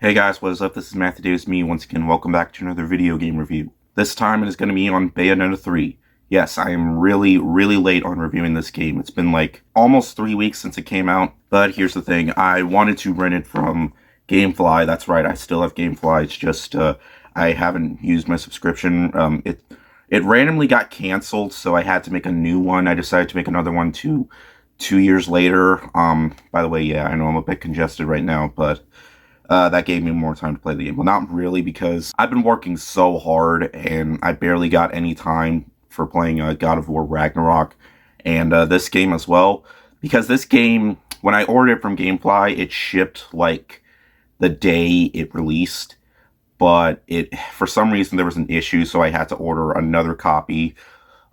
Hey guys, what is up? This is Matthew Davis, me once again. Welcome back to another video game review. This time it is going to be on Bayonetta 3. Yes, I am really late on reviewing this game. It's been like almost 3 weeks since it came out, but here's the thing. I wanted to rent it from GameFly. That's right, I still have GameFly. It's just I haven't used my subscription. It randomly got canceled, so I had to make a new one. I decided to make another one 2 years later. By the way, yeah, I know I'm a bit congested right now, but that gave me more time to play the game. Well, not really, because I've been working so hard, and I barely got any time for playing God of War Ragnarok, and this game as well. Because this game, when I ordered it from GameFly, it shipped like the day it released, but for some reason there was an issue, so I had to order another copy,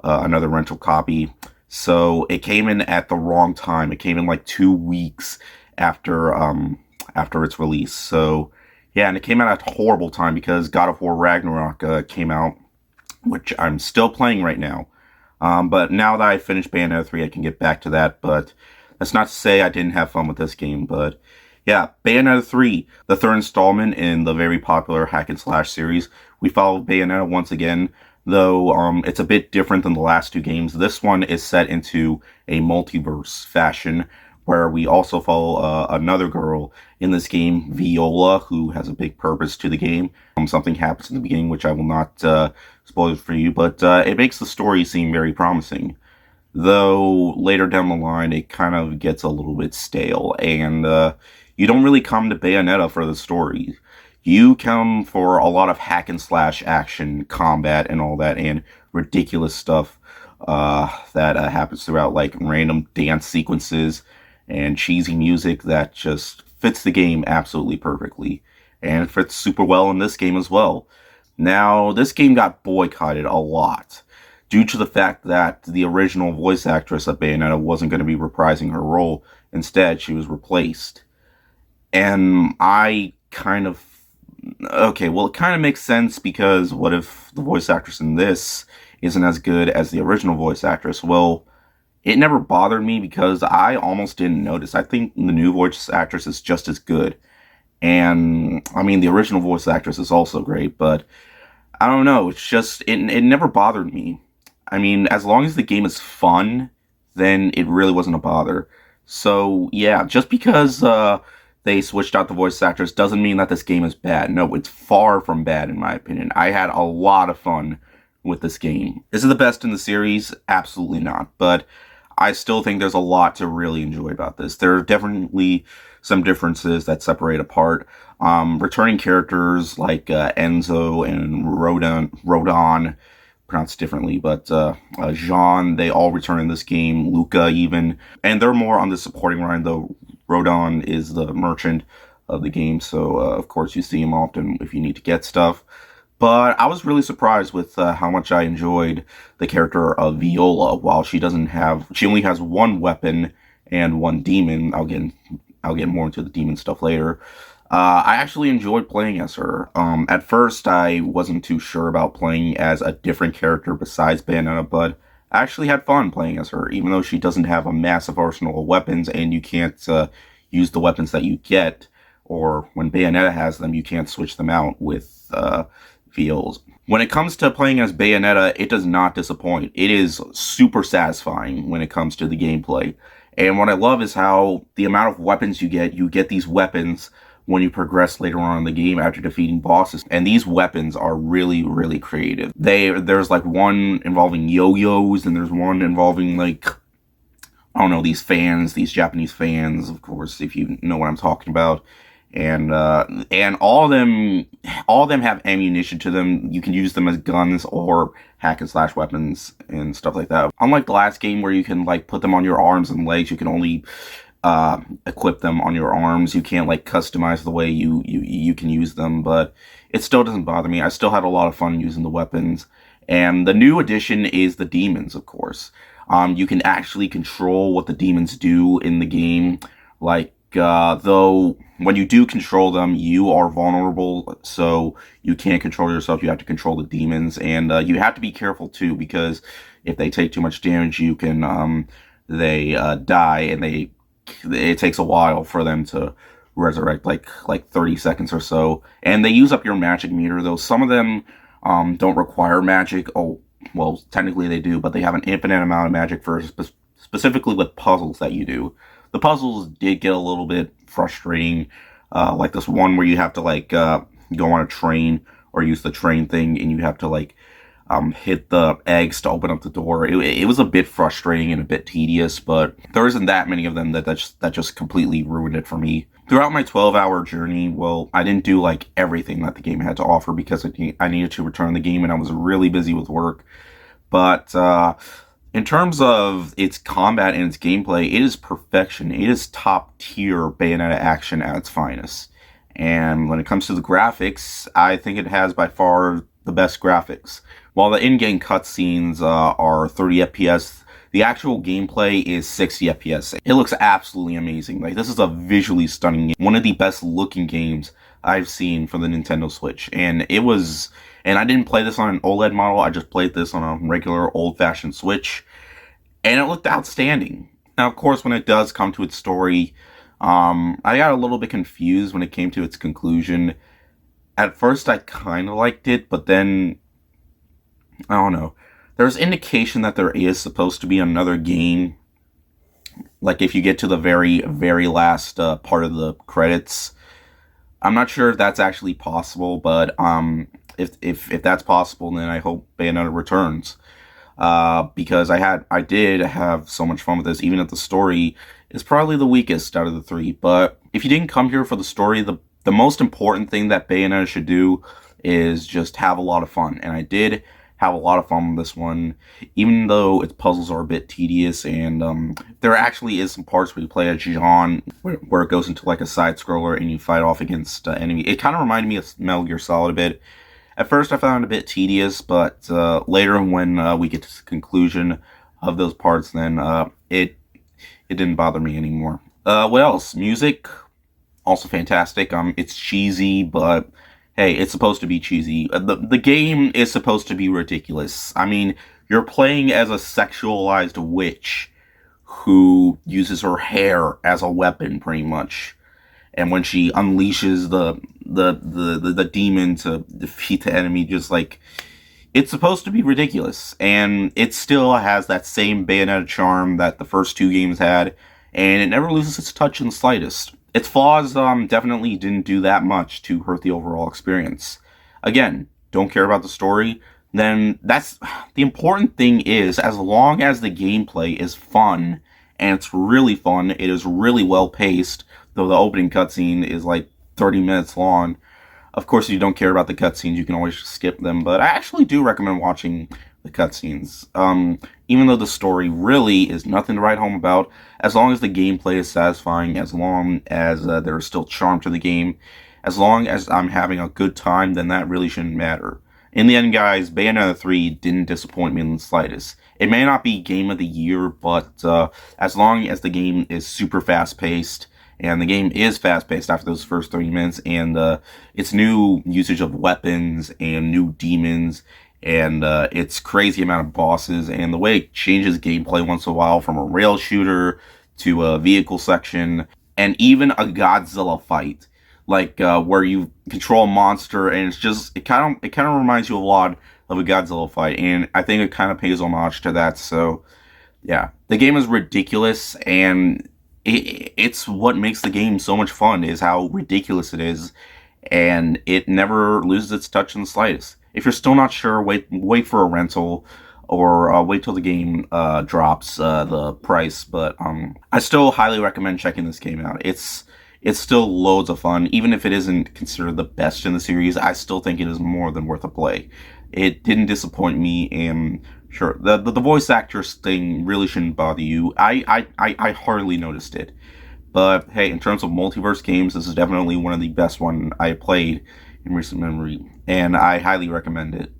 another rental copy. So it came in at the wrong time. It came in like 2 weeks after its release. So yeah, and it came out at a horrible time because God of War Ragnarok came out, which I'm still playing right now. But now that I finished Bayonetta 3, I can get back to that. But that's not to say I didn't have fun with this game. But yeah, Bayonetta 3, the third installment in the very popular hack and slash series. We follow Bayonetta once again, though it's a bit different than the last two games. This one is set into a multiverse fashion, where we also follow another girl in this game, Viola, who has a big purpose to the game. Something happens in the beginning, which I will not spoil it for you, but it makes the story seem very promising. Though later down the line, it kind of gets a little bit stale, and you don't really come to Bayonetta for the story. You come for a lot of hack and slash action, combat, and all that, and ridiculous stuff that happens throughout, like random dance sequences and cheesy music that just fits the game absolutely perfectly. And it fits super well in this game as well. Now, this game got boycotted a lot due to the fact that the original voice actress of Bayonetta wasn't going to be reprising her role. Instead, she was replaced. And I kind of... Okay, well, it kind of makes sense, because what if the voice actress in this isn't as good as the original voice actress? Well, it never bothered me because I almost didn't notice. I think the new voice actress is just as good. And, I mean, the original voice actress is also great, but I don't know. It's just, it never bothered me. I mean, as long as the game is fun, then it really wasn't a bother. So, yeah, just because they switched out the voice actress doesn't mean that this game is bad. No, it's far from bad, in my opinion. I had a lot of fun with this game. Is it the best in the series? Absolutely not. But I still think there's a lot to really enjoy about this. There are definitely some differences that separate apart. Returning characters like Enzo and Rodon, pronounced differently, but Jean, they all return in this game. Luca even. And they're more on the supporting line, though Rodon is the merchant of the game. So, of course, you see him often if you need to get stuff. But I was really surprised with how much I enjoyed the character of Viola. While she only has one weapon and one demon. I'll get more into the demon stuff later. I actually enjoyed playing as her. At first, I wasn't too sure about playing as a different character besides Bayonetta, but I actually had fun playing as her, even though she doesn't have a massive arsenal of weapons, and you can't use the weapons that you get, or when Bayonetta has them, you can't switch them out with Viola's. When it comes to playing as Bayonetta, it does not disappoint. It is super satisfying when it comes to the gameplay. And what I love is how the amount of weapons you get these weapons when you progress later on in the game after defeating bosses. And these weapons are really creative. There's like one involving yo-yos, and there's one involving like, I don't know, these fans, these Japanese fans, of course, if you know what I'm talking about. And all of them have ammunition to them. You can use them as guns or hack and slash weapons and stuff like that. Unlike the last game where you can like put them on your arms and legs, you can only equip them on your arms. You can't like customize the way you can use them, but it still doesn't bother me. I still had a lot of fun using the weapons. And the new addition is the demons, of course. You can actually control what the demons do in the game. Like, though when you do control them, you are vulnerable, so you can't control yourself. You have to control the demons, and you have to be careful too, because if they take too much damage, you can they die, and it takes a while for them to resurrect like 30 seconds or so. And they use up your magic meter, though some of them don't require magic. Oh, well, technically they do, but they have an infinite amount of magic for specifically with puzzles that you do. The puzzles did get a little bit frustrating, like this one where you have to like go on a train or use the train thing, and you have to like hit the eggs to open up the door. It was a bit frustrating and a bit tedious, but there isn't that many of them that just completely ruined it for me. Throughout my 12-hour journey, well, I didn't do like everything that the game had to offer because I needed to return the game and I was really busy with work. But in terms of its combat and its gameplay, it is perfection. It is top tier Bayonetta action at its finest. And when it comes to the graphics, I think it has by far the best graphics. While the in-game cutscenes are 30 FPS, the actual gameplay is 60 FPS. It looks absolutely amazing. Like, this is a visually stunning game. One of the best looking games I've seen for the Nintendo Switch. And I didn't play this on an OLED model, I just played this on a regular old-fashioned Switch. And it looked outstanding. Now, of course, when it does come to its story, I got a little bit confused when it came to its conclusion. At first, I kind of liked it, but then, I don't know. There's indication that there is supposed to be another game. Like, if you get to the very, very last part of the credits. I'm not sure if that's actually possible, but if that's possible, then I hope Bayonetta returns. Because I did have so much fun with this, even if the story is probably the weakest out of the three. But if you didn't come here for the story, the most important thing that Bayonetta should do is just have a lot of fun. And I did have a lot of fun with this one, even though its puzzles are a bit tedious. And there actually is some parts where you play as Jean, where it goes into like a side scroller and you fight off against enemy. It kind of reminded me of Metal Gear Solid a bit. At first, I found it a bit tedious, but later when we get to the conclusion of those parts, then it didn't bother me anymore. What else? Music, also fantastic. It's cheesy, but hey, it's supposed to be cheesy. The game is supposed to be ridiculous. I mean, you're playing as a sexualized witch who uses her hair as a weapon, pretty much. And when she unleashes the demon to defeat the enemy, just like, it's supposed to be ridiculous. And it still has that same Bayonetta charm that the first two games had, and it never loses its touch in the slightest. Its flaws definitely didn't do that much to hurt the overall experience. Again, don't care about the story, then that's the important thing is, as long as the gameplay is fun, and it's really fun, it is really well paced, though the opening cutscene is like 30 minutes long. Of course, if you don't care about the cutscenes, you can always skip them, but I actually do recommend watching the cutscenes. Even though the story really is nothing to write home about, as long as the gameplay is satisfying, as long as there is still charm to the game, as long as I'm having a good time, then that really shouldn't matter. In the end, guys, Bayonetta 3 didn't disappoint me in the slightest. It may not be Game of the Year, but as long as the game is super fast-paced, and the game is fast-paced after those first 30 minutes, and its new usage of weapons and new demons, and its crazy amount of bosses, and the way it changes gameplay once in a while from a rail shooter to a vehicle section, and even a Godzilla fight, like where you control a monster, and it kind of reminds you a lot of a Godzilla fight, and I think it kind of pays homage to that. So yeah, the game is ridiculous, and it's what makes the game so much fun, is how ridiculous it is, and it never loses its touch in the slightest. If you're still not sure, wait for a rental, or wait till the game drops the price. But I still highly recommend checking this game out. It's still loads of fun. Even if it isn't considered the best in the series, I still think it is more than worth a play. It didn't disappoint me, and sure, the voice actress thing really shouldn't bother you. I hardly noticed it. But hey, in terms of multiverse games, this is definitely one of the best one I played in recent memory, and I highly recommend it.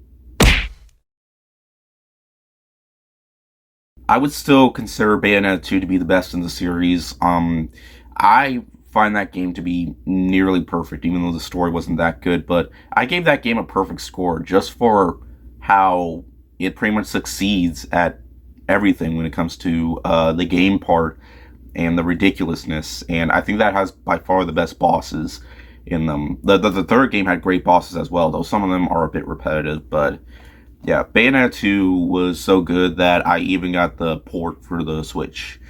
I would still consider Bayonetta 2 to be the best in the series. I find that game to be nearly perfect, even though the story wasn't that good, but I gave that game a perfect score just for how it pretty much succeeds at everything when it comes to the game part. and the ridiculousness, and I think that has by far the best bosses in them. The third game had great bosses as well, though some of them are a bit repetitive, but yeah, Bayonetta 2 was so good that I even got the port for the Switch.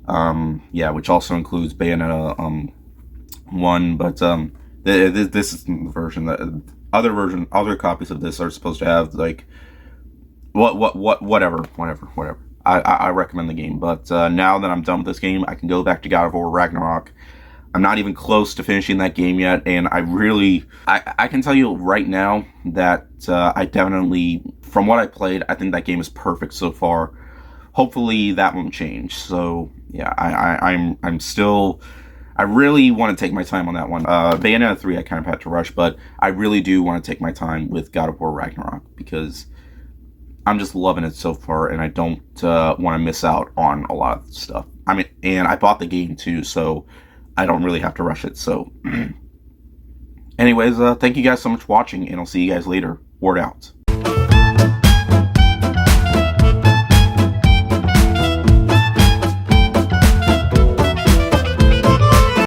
Yeah, which also includes Bayonetta 1, but this is the version that other copies of this are supposed to have, like, whatever. I recommend the game, but now that I'm done with this game, I can go back to God of War Ragnarok. I'm not even close to finishing that game yet, and I can tell you right now that I definitely, from what I played, I think that game is perfect so far. Hopefully that won't change. So yeah, I really want to take my time on that one. Bayonetta 3 I kind of had to rush, but I really do want to take my time with God of War Ragnarok because I'm just loving it so far, and I don't want to miss out on a lot of stuff. I mean, and I bought the game too, so I don't really have to rush it. So anyways, thank you guys so much for watching, and I'll see you guys later. Word out.